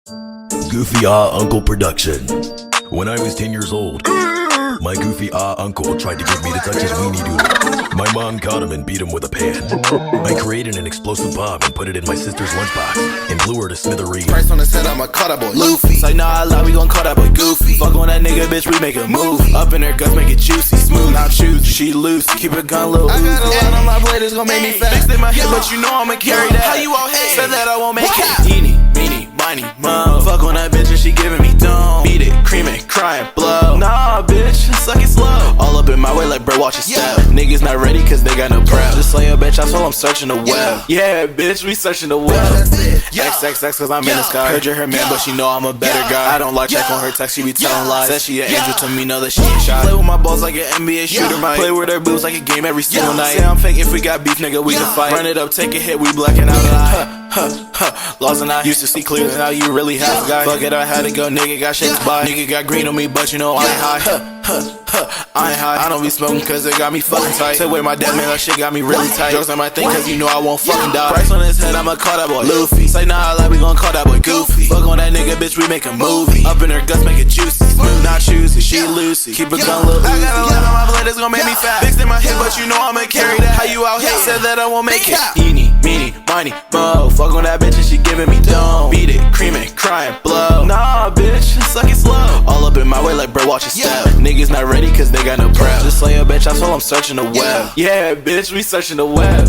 Goofy Ah Uncle production. When I was 10 years old, my goofy ah uncle tried to get me to touch his weenie doodle. My mom caught him and beat him with a pan. I created an explosive bomb and put it in my sister's lunchbox and blew her to smithereens. Price on his head, I'ma call that boy Luffy. Say nah, I lie, we gon' call that boy Goofy. Fuck on that nigga, bitch, we make a movie. Up in her guts, make it juicy, smooth, not choosy. She loose, keep a gun little I got a lot on my blade, it's gon' make me fat. Fixed in my head, but you know I'ma carry that. How you all hate? Said that I won't make it. Eeny, meeny, miny, mo. Fuck on that bitch and she giving me dome. Beat it, cream it, cry and blow. Nah, bitch, suck it slow. All up in my way like bro, watch your step. Niggas not ready cause they got no prep. Just slay a bitch, I told I'm searching the web. Yeah, bitch, we searching the web. XXX cause I'm in the sky. Heard you're her man, but she know I'm a better guy. I don't like check on her text, she be telling lies. Said she an angel to me, know that she ain't shy. Play with my balls like an NBA shooter might. Play with her boobs like a game every single night. Say I'm fake, if we got beef, nigga, we can fight. Run it up, take a hit, we blacking out an eye. Lost and I used to see clearly, now you really have a guy. Fuck it, I had to go, nigga got shakes by. Nigga got green on me, but you know I ain't high. I ain't high, I don't be smoking cause it got me fucking tight. Say wait, my dad, man, that shit got me really tight. Jokes on my thing cause you know I won't fucking die. Price on his head, I'ma call that boy Luffy. Say nah, I lie, we gon' call that boy Goofy. Fuck on that nigga, bitch, we make a movie. Up in her guts, make it juicy, smooth, not choosy. She loosey, keep a gun little I got a lot on my blade, it's gon' make me fat. Fixed in my head, but you know I'ma carry that. How you out here? Said that I won't make it. Eeny, meeny, miny, mo. Fuck on that bitch and she giving me dome. Beat it, cream it, cry and blow. Nah, bitch, suck it slow. All up in my way like bro, watch your step. Niggas not ready cause they got no prep. Just slay a bitch, I told I'm searching the web. Yeah, bitch, we searching the web.